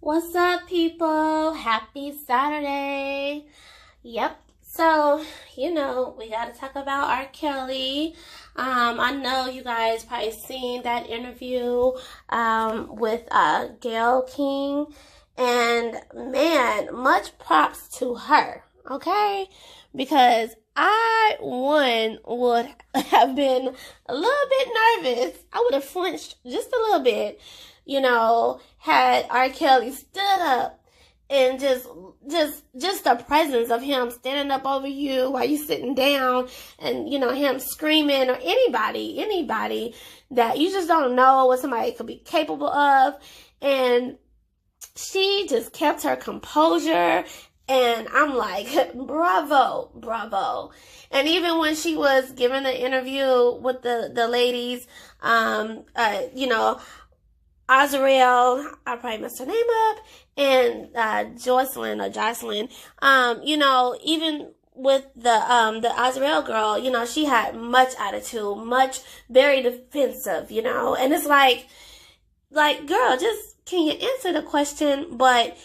What's up, people? Happy Saturday. Yep. So, we got to talk about R. Kelly. I know you guys probably seen that interview with Gayle King. And, man, much props to her, okay? Because I, would have been a little bit nervous. I would have flinched just a little bit, had R. Kelly stood up and just the presence of him standing up over you while you sitting down and, him screaming, or anybody that you just don't know what somebody could be capable of. And she just kept her composure. And I'm like, bravo. And even when she was giving the interview with the ladies, Azrael, I probably messed her name up, and Jocelyn, even with the Azrael girl, she had much attitude, very defensive, and it's like, girl, just, can you answer the question? But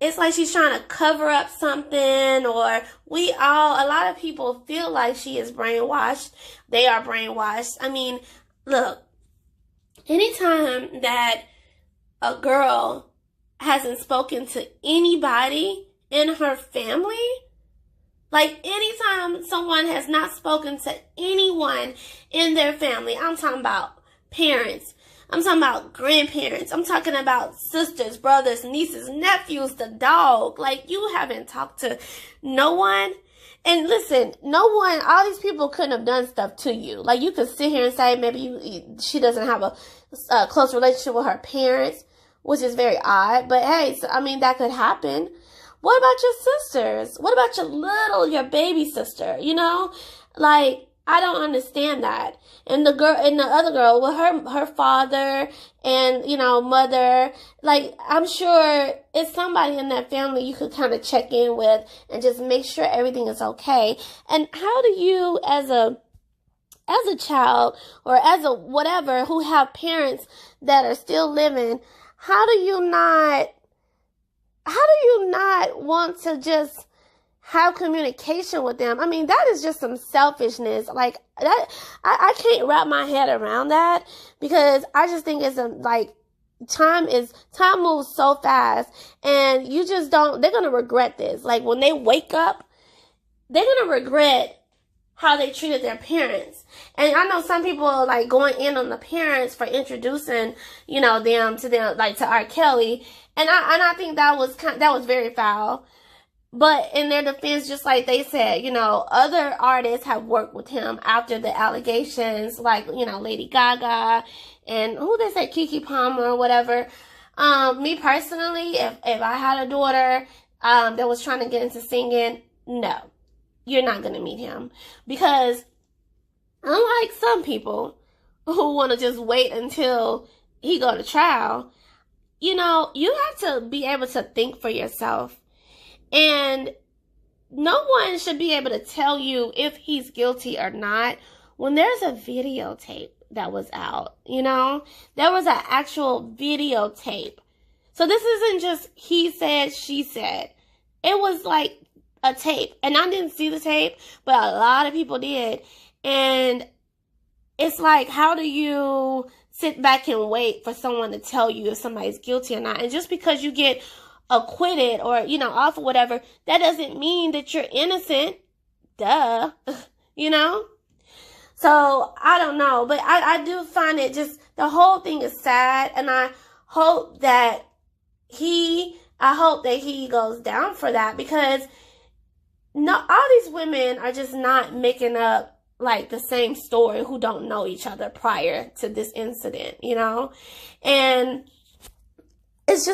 it's like she's trying to cover up something, or a lot of people feel like she is brainwashed. They are brainwashed. I mean, look, anytime that a girl hasn't spoken to anybody in her family, like anytime someone has not spoken to anyone in their family, I'm talking about parents, I'm talking about grandparents, I'm talking about sisters, brothers, nieces, nephews, the dog. Like, you haven't talked to no one. And listen, no one, all these people couldn't have done stuff to you. Like, you could sit here and say maybe she doesn't have a close relationship with her parents, which is very odd. But hey, that could happen. What about your sisters? What about your baby sister? Like, I don't understand that. And the other girl with her father and, mother, like, I'm sure it's somebody in that family you could kind of check in with and just make sure everything is okay. And how do you, as a child or as a whatever, who have parents that are still living, how do you not want to just have communication with them? I mean, that is just some selfishness. Like, that, I can't wrap my head around that, because I just think it's time moves so fast, and you just they're going to regret this. Like, when they wake up, they're going to regret how they treated their parents. And I know some people are like going in on the parents for introducing, them to R. Kelly. And I think that was very foul. But in their defense, just like they said, other artists have worked with him after the allegations, like, Lady Gaga and who they said, Keke Palmer or whatever. Me personally, if I had a daughter that was trying to get into singing, no, you're not going to meet him. Because unlike some people who want to just wait until he go to trial, you have to be able to think for yourself. And no one should be able to tell you if he's guilty or not when there's a videotape that was out, There was an actual videotape. So this isn't just he said, she said. It was like a tape. And I didn't see the tape, but a lot of people did. And it's like, how do you sit back and wait for someone to tell you if somebody's guilty or not? And just because you get acquitted or, off or whatever, that doesn't mean that you're innocent. Duh. So, I don't know. But I do find it just, the whole thing is sad. And I hope that he goes down for that, because all these women are just not making up like the same story who don't know each other prior to this incident, And it's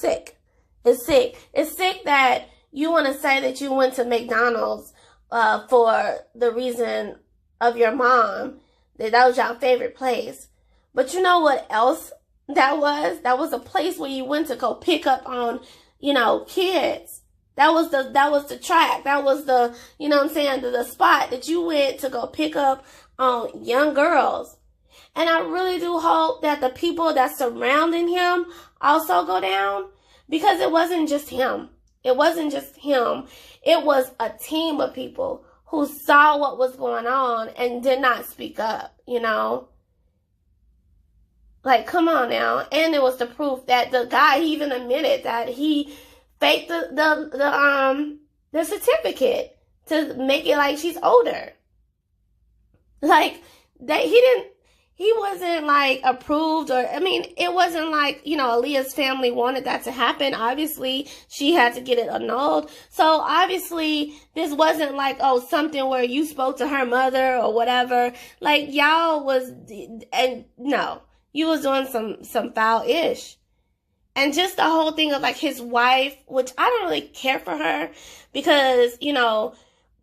sick. It's sick. It's sick that you want to say that you went to McDonald's for the reason of your mom, that was your favorite place. But you know what else that was? That was a place where you went to go pick up on, kids. That was the track. That was the, the spot that you went to go pick up on young girls. And I really do hope that the people that surrounding him also go down, because it wasn't just him. It wasn't just him. It was a team of people who saw what was going on and did not speak up, you know? Like, come on now. And it was the proof that the guy, he even admitted that he faked the certificate to make it like she's older. Like, he wasn't like approved, or, I mean, it wasn't like, you know, Aaliyah's family wanted that to happen. Obviously, she had to get it annulled. So obviously, this wasn't like, oh, something where you spoke to her mother or whatever. Like, y'all was, and no, you was doing some foul-ish. And just the whole thing of like his wife, which I don't really care for her, because, you know,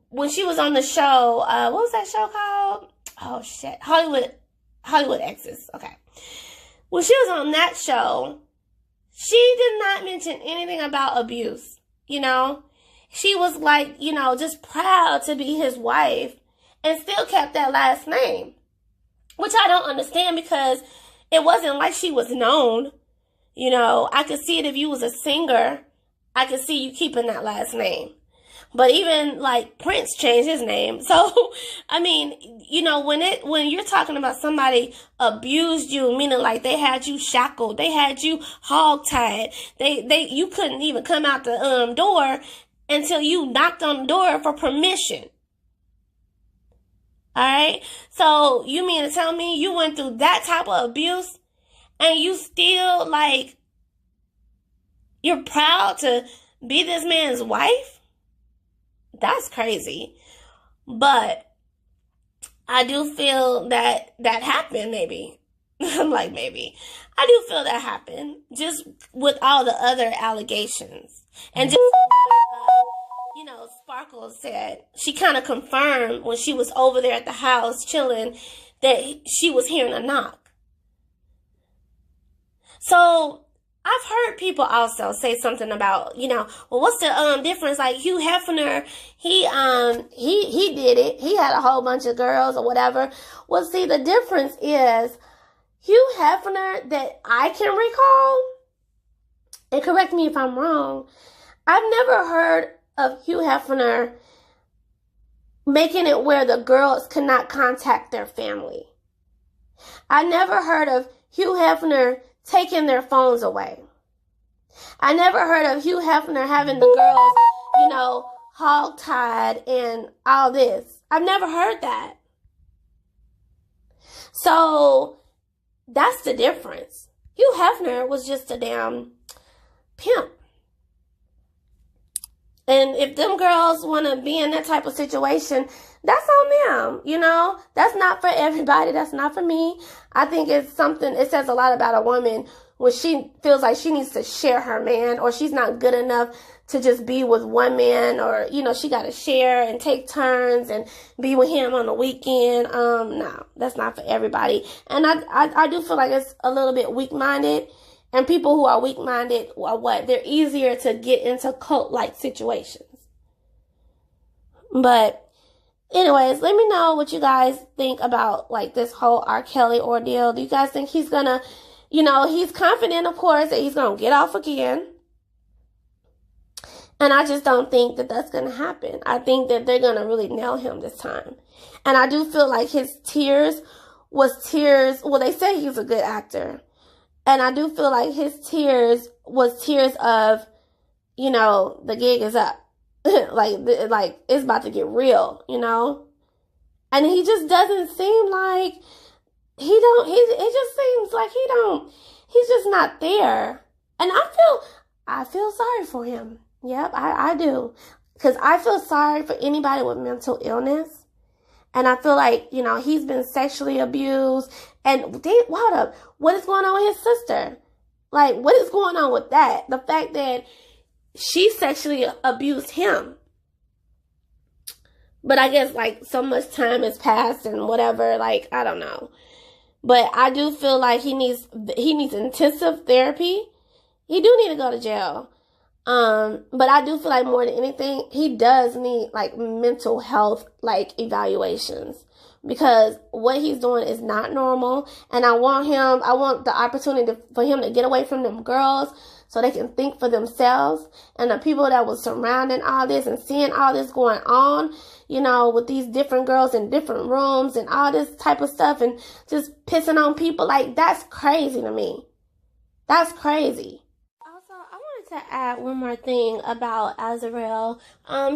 when she was on the show, what was that show called? Oh shit, Hollywood Exes. Okay. When she was on that show, she did not mention anything about abuse, you know? She was like, you know, just proud to be his wife and still kept that last name, which I don't understand, because it wasn't like she was known. You know, I could see it if you was a singer. I could see you keeping that last name. But even like Prince changed his name. So, I mean, you know, when you're talking about somebody abused you, meaning like they had you shackled, they had you hogtied, you couldn't even come out the door until you knocked on the door for permission. All right. So you mean to tell me you went through that type of abuse and you still like, you're proud to be this man's wife? That's crazy. But I do feel that happened, maybe. I'm like, maybe. I do feel that happened, just with all the other allegations. And just, you know, Sparkle said, she kind of confirmed when she was over there at the house chilling that she was hearing a knock. So I've heard people also say something about, you know, well, what's the difference? Like Hugh Hefner, he did it. He had a whole bunch of girls or whatever. Well, see, the difference is Hugh Hefner, that I can recall, and correct me if I'm wrong, I've never heard of Hugh Hefner making it where the girls cannot contact their family. I never heard of Hugh Hefner taking their phones away. I never heard of Hugh Hefner having the girls, you know, hogtied and all this. I've never heard that. So that's the difference. Hugh Hefner was just a damn pimp. And if them girls want to be in that type of situation, that's on them, you know. That's not for everybody. That's not for me. I think it's something, it says a lot about a woman when she feels like she needs to share her man, or she's not good enough to just be with one man, or, you know, she got to share and take turns and be with him on the weekend. No, that's not for everybody. And I do feel like it's a little bit weak-minded. And people who are weak-minded are what? They're easier to get into cult-like situations. But anyways, let me know what you guys think about like this whole R. Kelly ordeal. Do you guys think he's gonna, you know, he's confident, of course, that he's gonna get off again. And I just don't think that that's gonna happen. I think that they're gonna really nail him this time. And I do feel like his tears was tears. Well, they say he's a good actor. And I do feel like his tears was tears of, you know, the gig is up. like it's about to get real, you know? And he just doesn't seem like it just seems like he's just not there. And I feel sorry for him. Yep, I do. Because I feel sorry for anybody with mental illness. And I feel like, you know, he's been sexually abused. And hold up, what is going on with his sister? Like, what is going on with that? The fact that she sexually abused him. But I guess, like, so much time has passed and whatever, like, I don't know. But I do feel like he needs intensive therapy. He do need to go to jail. But I do feel like more than anything, he does need like mental health, like evaluations, because what he's doing is not normal. And I want the opportunity for him to get away from them girls so they can think for themselves. And the people that was surrounding all this and seeing all this going on, you know, with these different girls in different rooms and all this type of stuff and just pissing on people, like, that's crazy to me. That's crazy. Also, I wanted to add one more thing about Azriel.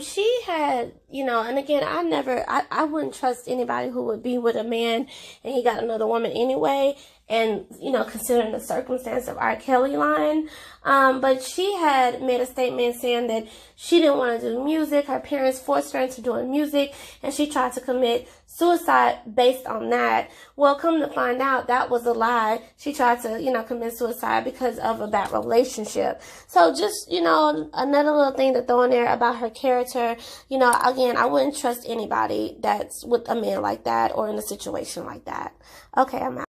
She had, you know, and again, I wouldn't trust anybody who would be with a man and he got another woman anyway. And, you know, considering the circumstance of R. Kelly lying. But she had made a statement saying that she didn't want to do music. Her parents forced her into doing music, and she tried to commit suicide based on that. Well, come to find out, that was a lie. She tried to, you know, commit suicide because of a bad relationship. So just, you know, another little thing to throw in there about her character. You know, again, I wouldn't trust anybody that's with a man like that or in a situation like that. Okay, I'm out.